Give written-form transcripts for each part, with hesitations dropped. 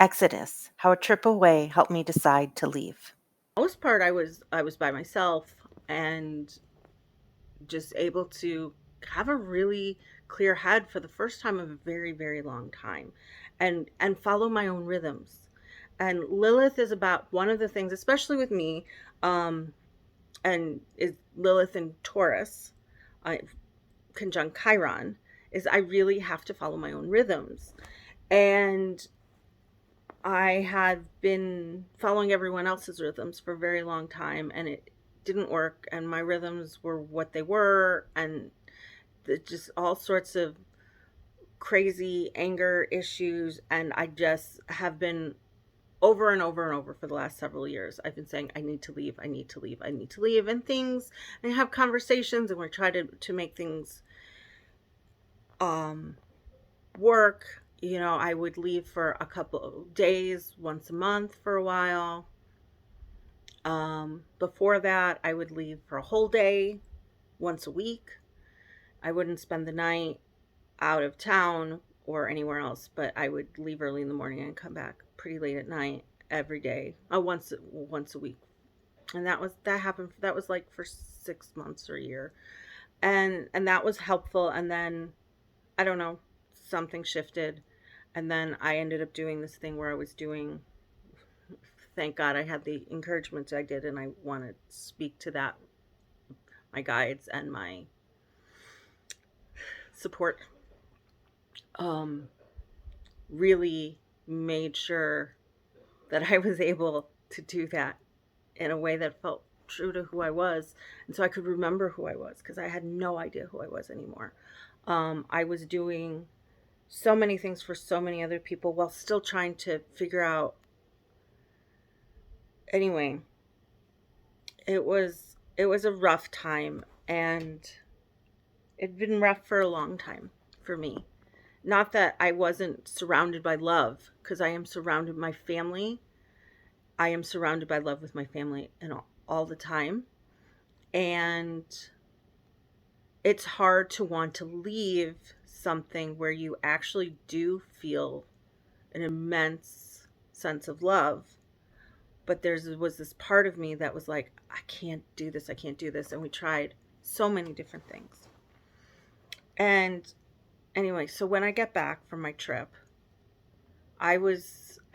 Exodus, how a trip away helped me decide to leave. Most part I was by myself and just able to have a really clear head for the first time of a very, very long time, and follow my own rhythms. And Lilith is about one of the things, especially with me, um and is Lilith in Taurus, uh, conjunct Chiron, is I really have to follow my own rhythms. And I had been following everyone else's rhythms for a very long time, and it didn't work, and my rhythms were what they were, and just all sorts of crazy anger issues. And I just have been over and over and over for the last several years. I've been saying, I need to leave, I need to leave, I need to leave, and things, and have conversations, and we try to make things um work. I would leave for a couple of days, once a month for a while. Before that, I would leave for a whole day, once a week. I wouldn't spend the night out of town or anywhere else, but I would leave early in the morning and come back pretty late at night every day, once a week. And that happened. That was like for 6 months or a year, and that was helpful. And then I don't know, something shifted, and then I ended up doing this thing where I was doing. Thank God I had the encouragement I did, and I want to speak to that, my guides and my support, um, really made sure that I was able to do that in a way that felt true to who I was. And so I could remember who I was, because I had no idea who I was anymore. I was doing so many things for so many other people while still trying to figure out. Anyway, it was a rough time, and it'd been rough for a long time for me. Not that I wasn't surrounded by love, because I am surrounded by my family. I am surrounded by love with my family and all the time. And it's hard to want to leave something where you actually do feel an immense sense of love. But there was this part of me that was like, I can't do this, I can't do this. And we tried so many different things. And anyway, so when I get back from my trip, I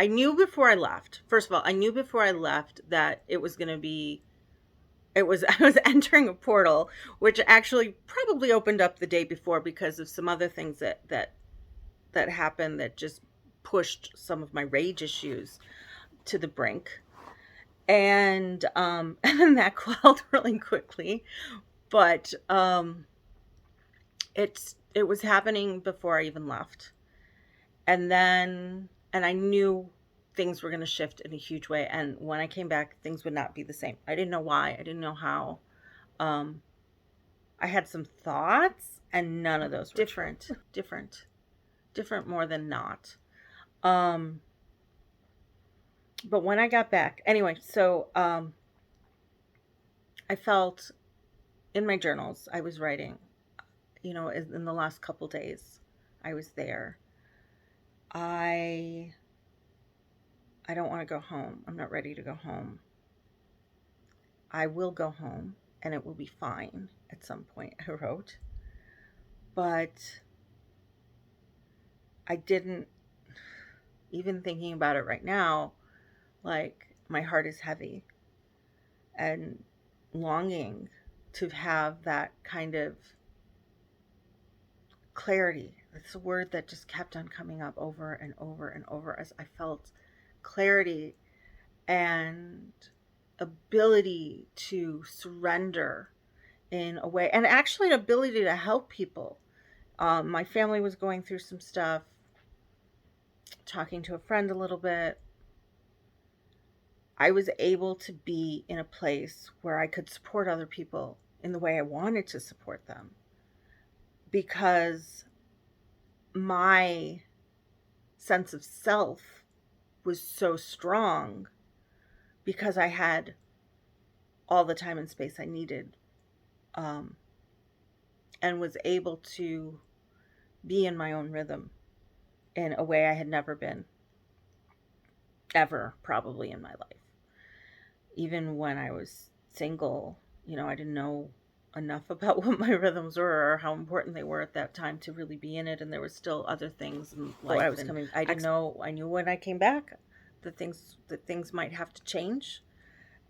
knew before I left. First of all, I knew before I left that it was going to be it was I was entering a portal, which actually probably opened up the day before because of some other things that happened that just pushed some of my rage issues to the brink. And and that quelled really quickly. But it was happening before I even left. And I knew things were going to shift in a huge way, and when I came back, things would not be the same. I didn't know why, I didn't know how. um I had some thoughts, and none of those were different more than not. um but when I got back, anyway, so I felt, in my journals I was writing, in the last couple days I was there, I I don't want to go home. I'm not ready to go home. I will go home, and it will be fine at some point, I wrote. But I didn't, even thinking about it right now, like, my heart is heavy and longing to have that kind of clarity. It's a word that just kept on coming up over and over and over, as I felt clarity and ability to surrender in a way, and actually an ability to help people. My family was going through some stuff, talking to a friend a little bit. I was able to be in a place where I could support other people in the way I wanted to support them, because my sense of self was so strong, because I had all the time and space I needed, um, and was able to be in my own rhythm in a way I had never been. ever, probably, in my life. Even when I was single, I didn't know enough about what my rhythms were or how important they were at that time to really be in it. And there were still other things in life. I was coming. I didn't know. I knew when I came back that things might have to change,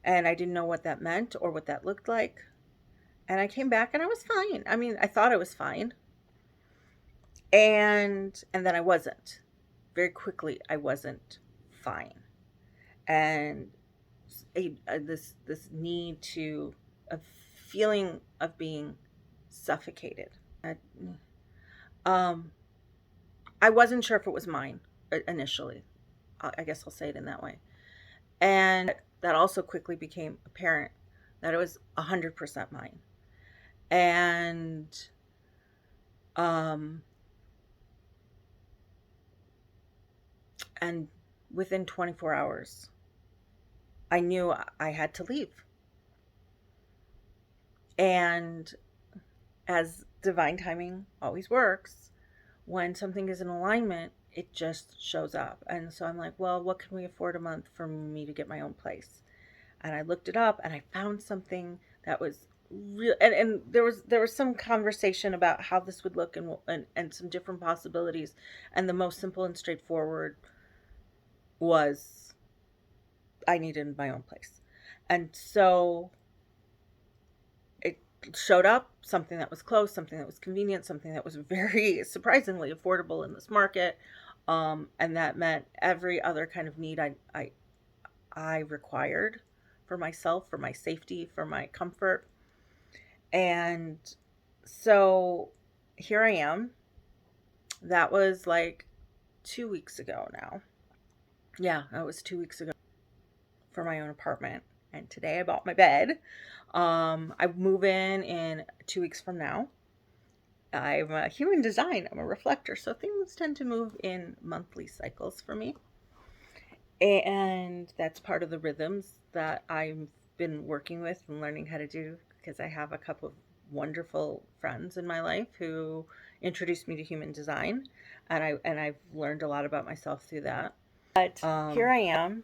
and I didn't know what that meant or what that looked like. And I came back and I was fine. I mean, I thought I was fine, and then I wasn't. Very quickly, I wasn't fine, and this need to a feeling of being suffocated. Um, I wasn't sure if it was mine initially. I guess I'll say it in that way. And that also quickly became apparent that it was 100% mine. And um, and within 24 hours, I knew I had to leave. And as divine timing always works, when something is in alignment, it just shows up. And so I'm like, well, what can we afford a month for me to get my own place? And I looked it up and I found something that was real. And there was some conversation about how this would look, and some different possibilities. And the most simple and straightforward was I needed my own place. And so it showed up, something that was close, something that was convenient, something that was very surprisingly affordable in this market. And that meant every other kind of need I required for myself, for my safety, for my comfort. And so here I am. That was like 2 weeks ago now. Yeah, that was 2 weeks ago for my own apartment. And today I bought my bed. I move in 2 weeks from now. I'm a human design. I'm a reflector. So things tend to move in monthly cycles for me. And that's part of the rhythms that I've been working with and learning how to do, because I have a couple of wonderful friends in my life who introduced me to human design, and I've learned a lot about myself through that. But here I am,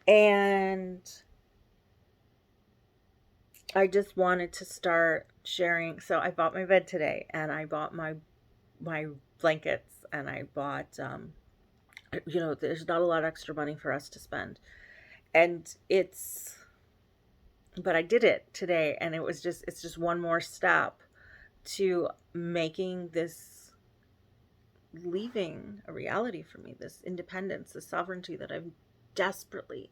and I just wanted to start sharing. So I bought my bed today, and I bought my blankets, and I bought there's not a lot of extra money for us to spend, and but I did it today, and it's just one more step to making this leaving a reality for me, this independence, this sovereignty that I've desperately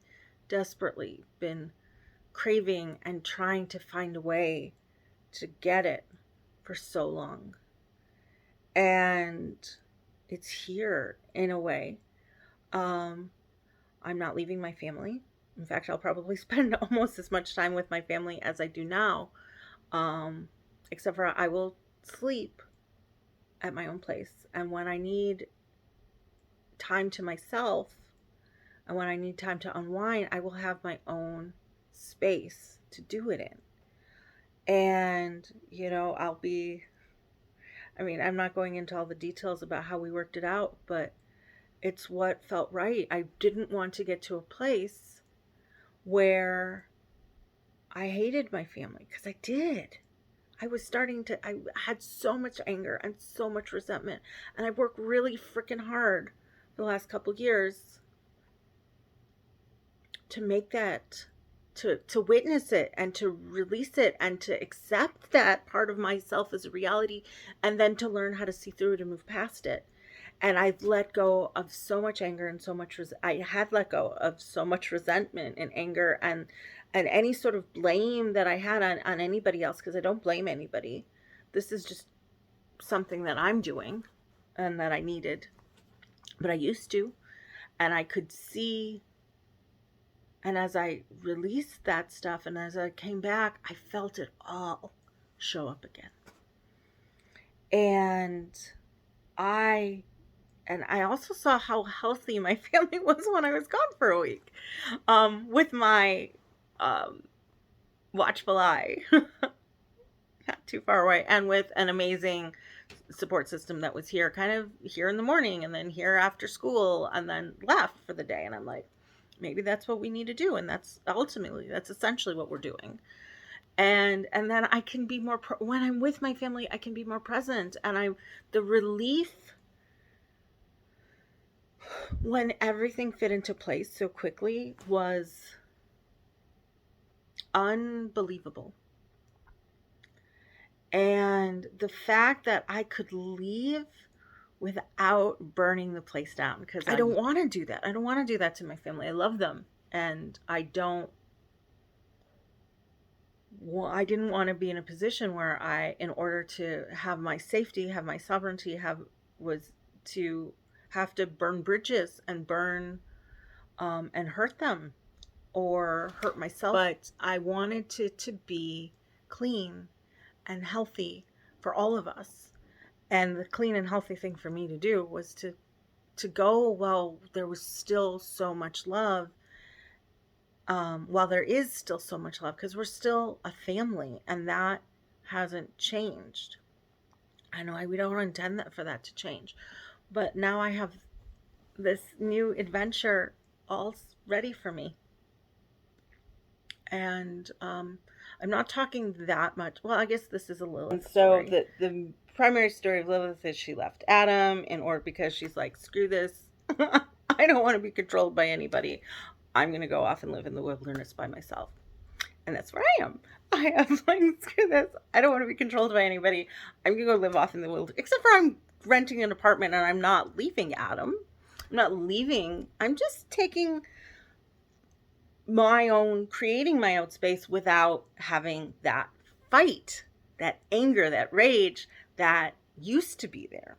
been craving and trying to find a way to get it for so long. And it's here in a way. I'm not leaving my family. In fact, I'll probably spend almost as much time with my family as I do now. Except for I will sleep at my own place. And when I need time to myself, and when I need time to unwind, I will have my own space to do it in. And, I'm not going into all the details about how we worked it out, but it's what felt right. I didn't want to get to a place where I hated my family, because I did. I had so much anger and so much resentment, and I worked really freaking hard the last couple years to make that, to witness it and to release it and to accept that part of myself as a reality, and then to learn how to see through it and move past it. And I've let go of so much anger and so much I had let go of so much resentment and anger, and any sort of blame that I had on anybody else, because I don't blame anybody. This is just something that I'm doing and that I needed, but I used to, and I could see. And as I released that stuff and as I came back, I felt it all show up again. And I also saw how healthy my family was when I was gone for a week, with my watchful eye, not too far away, and with an amazing support system that was here, kind of here in the morning and then here after school and then left for the day. And I'm like, maybe that's what we need to do. And that's essentially what we're doing. And then I can be when I'm with my family, I can be more present. And the relief when everything fit into place so quickly was unbelievable. And the fact that I could leave without burning the place down, because I don't want to do that. I don't want to do that to my family. I love them, and I don't. Well, I didn't want to be in a position where in order to have my safety, have my sovereignty, was to have to burn bridges and burn and hurt them or hurt myself. But I wanted to be clean and healthy for all of us. And the clean and healthy thing for me to do was to go while there was still so much love. While there is still so much love, because we're still a family, and that hasn't changed. I know we don't intend for that to change, but now I have this new adventure all ready for me. And I'm not talking that much. Well, I guess this is a Lilith story. So the primary story of Lilith is she left Adam because she's like, screw this. I don't want to be controlled by anybody. I'm going to go off and live in the wilderness by myself. And that's where I am. I am like, screw this. I don't want to be controlled by anybody. I'm going to go live off in the wilderness. Except for I'm renting an apartment and I'm not leaving Adam. I'm not leaving. I'm just taking creating my own space without having that fight, that anger, that rage that used to be there.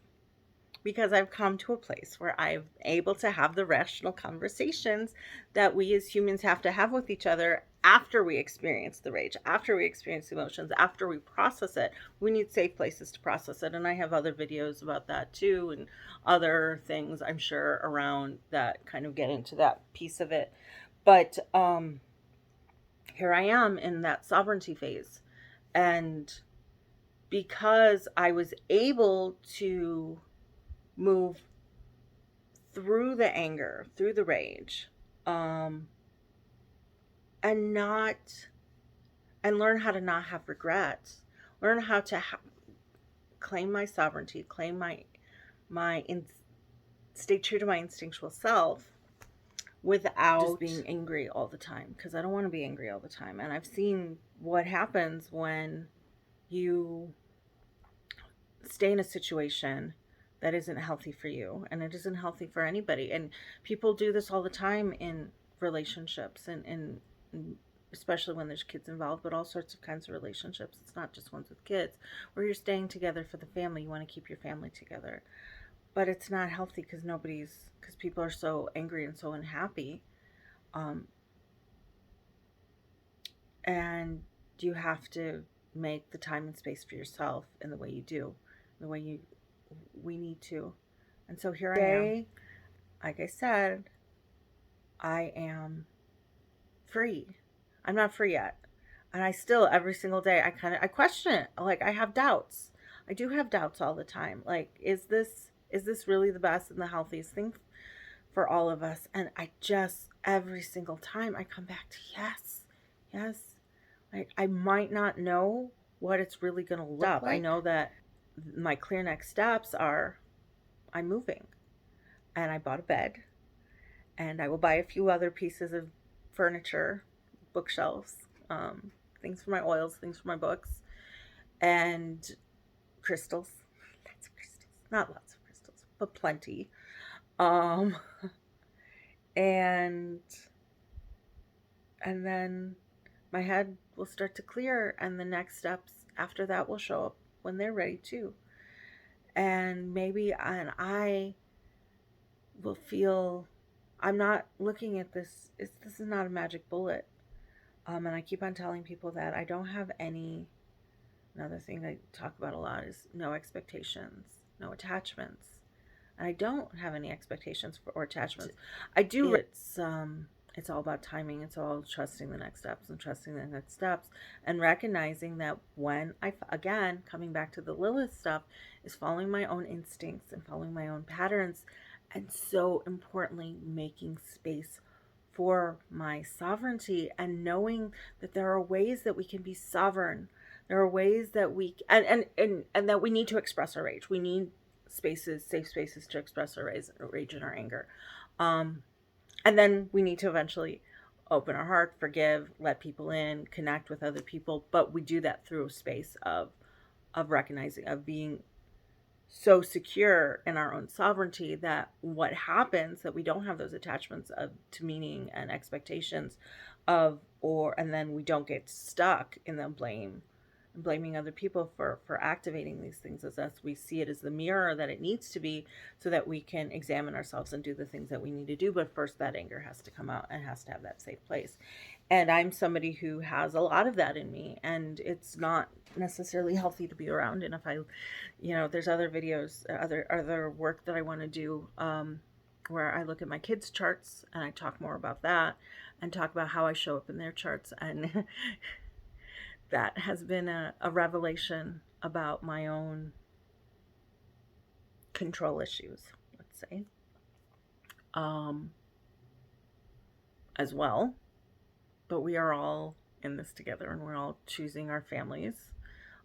Because I've come to a place where I'm able to have the rational conversations that we as humans have to have with each other after we experience the rage, after we experience the emotions, after we process it. We need safe places to process it. And I have other videos about that too, and other things I'm sure around that kind of get into that piece of it. But here I am in that sovereignty phase. And because I was able to move through the anger, through the rage, and learn how to not have regrets, learn how to claim my sovereignty, claim stay true to my instinctual self without just being angry all the time, because I don't want to be angry all the time. And I've seen what happens when you stay in a situation that isn't healthy for you, and it isn't healthy for anybody. And people do this all the time in relationships, and especially when there's kids involved, but all sorts of kinds of relationships. It's not just ones with kids, where you're staying together for the family. You want to keep your family together, but it's not healthy because people are so angry and so unhappy. And you have to make the time and space for yourself in the way you do, the way we need to. And so here I am. Like I said, I am free. I'm not free yet. And I still, every single day, I question it. Like, I have doubts. I do have doubts all the time. Like, is this really the best and the healthiest thing for all of us? And every single time I come back to yes. Like, I might not know what it's really going to look like. I know that my clear next steps are I'm moving, and I bought a bed, and I will buy a few other pieces of furniture, bookshelves, things for my oils, things for my books, and crystals. Lots of crystals. Not lots of crystals, but plenty. And then my head will start to clear, and the next steps after that will show up when they're ready too. And I will feel, I'm not looking at this, this is not a magic bullet. And I keep on telling people that I don't have another thing I talk about a lot is no expectations, no attachments. And I don't have any expectations or attachments. I do, It's all about timing. It's all trusting the next steps and trusting the next steps and recognizing that when again, coming back to the Lilith stuff, is following my own instincts and following my own patterns. And so importantly, making space for my sovereignty and knowing that there are ways that we can be sovereign. There are ways that we, and that we need to express our rage. We need spaces, safe spaces to express our rage and our anger. Um, and then we need to eventually open our heart, forgive, let people in, connect with other people. But we do that through a space of recognizing, of being so secure in our own sovereignty that what happens, that we don't have those attachments of to meaning and expectations of, or and then we don't get stuck in the blaming other people for activating these things as us. We see it as the mirror that it needs to be, so that we can examine ourselves and do the things that we need to do. But first, that anger has to come out and has to have that safe place. And I'm somebody who has a lot of that in me, and it's not necessarily healthy to be around. And if I, there's other videos, other work that I want to do, where I look at my kids' charts and I talk more about that and talk about how I show up in their charts. And that has been a revelation about my own control issues, let's say, um, as well. But we are all in this together, and we're all choosing our families,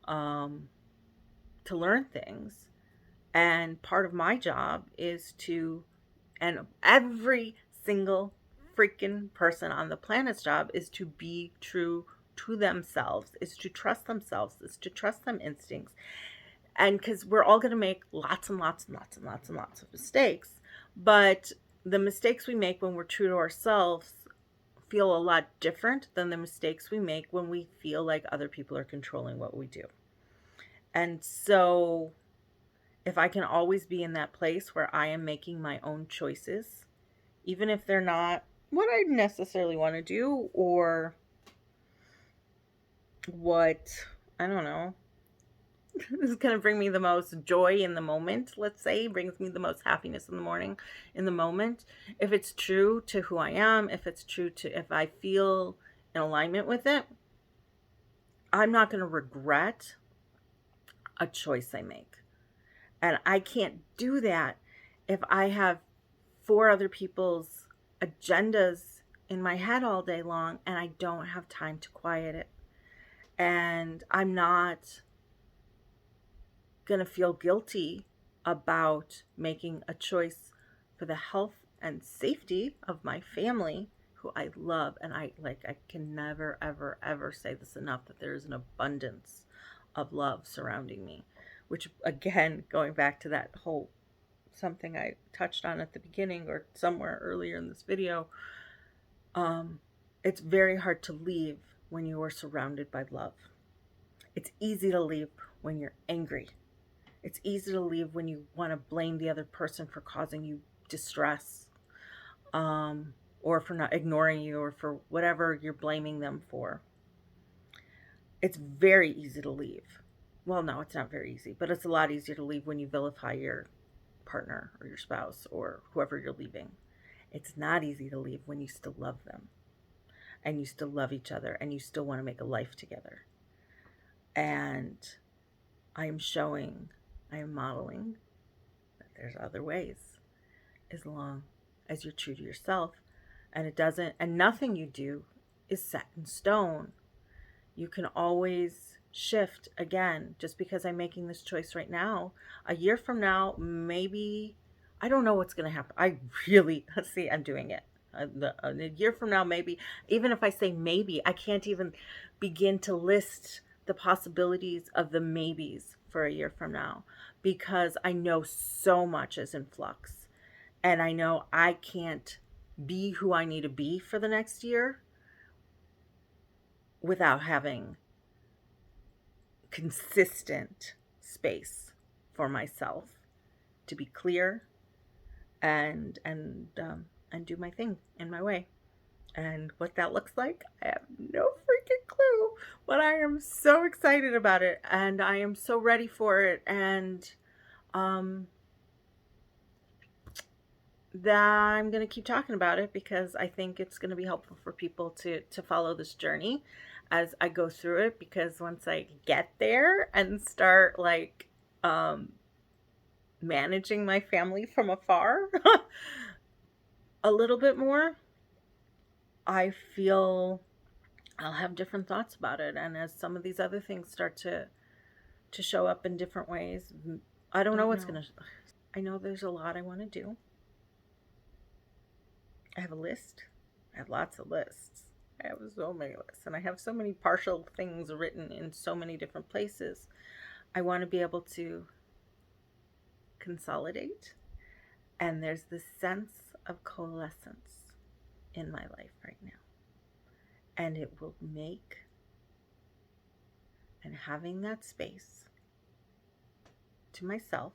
um, to learn things. And part of my job is to, and every single freaking person on the planet's job is to be true to themselves, is to trust themselves, is to trust them instincts. And because we're all going to make lots and lots and lots and lots and lots of mistakes, but the mistakes we make when we're true to ourselves feel a lot different than the mistakes we make when we feel like other people are controlling what we do. And so if I can always be in that place where I am making my own choices, even if they're not what I necessarily want to do, or what, I don't know, this is going to bring me the most joy in the moment, let's say, brings me the most happiness in the morning, in the moment. If it's true to who I am, if it's true to, if I feel in alignment with it, I'm not going to regret a choice I make. And I can't do that if I have four other people's agendas in my head all day long and I don't have time to quiet it. And I'm not going to feel guilty about making a choice for the health and safety of my family, who I love. And I can never, ever, ever say this enough, that there is an abundance of love surrounding me, which, again, going back to that whole something I touched on at the beginning or somewhere earlier in this video, it's very hard to leave when you are surrounded by love. It's easy to leave when you're angry. It's easy to leave when you want to blame the other person for causing you distress, or for not ignoring you, or for whatever you're blaming them for. It's very easy to leave. Well, no, it's not very easy, but it's a lot easier to leave when you vilify your partner or your spouse or whoever you're leaving. It's not easy to leave when you still love them and you still love each other and you still want to make a life together. And I am modeling that there's other ways, as long as you're true to yourself, and nothing you do is set in stone. You can always shift again. Just because I'm making this choice right now, a year from now, maybe, I don't know what's going to happen. I really, see, I'm doing it. A year from now, maybe, even if I say maybe, I can't even begin to list the possibilities of the maybes for a year from now, because I know so much is in flux. And I know I can't be who I need to be for the next year without having consistent space for myself to be clear and do my thing in my way. And what that looks like, I have no freaking clue. But I am so excited about it, and I am so ready for it. And that I'm going to keep talking about it because I think it's going to be helpful for people to follow this journey as I go through it, because once I get there and start like um managing my family from afar a little bit more, I feel I'll have different thoughts about it. And as some of these other things start to show up in different ways, I don't know what's going to I know there's a lot I want to do. I have a list. I have lots of lists. I have so many lists, and I have so many partial things written in so many different places. I want to be able to consolidate, and there's this sense of coalescence in my life right now. And it will make, and having that space to myself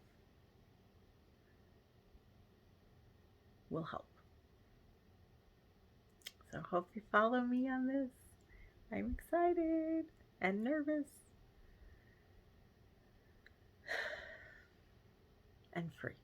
will help. So I hope you follow me on this. I'm excited and nervous and free.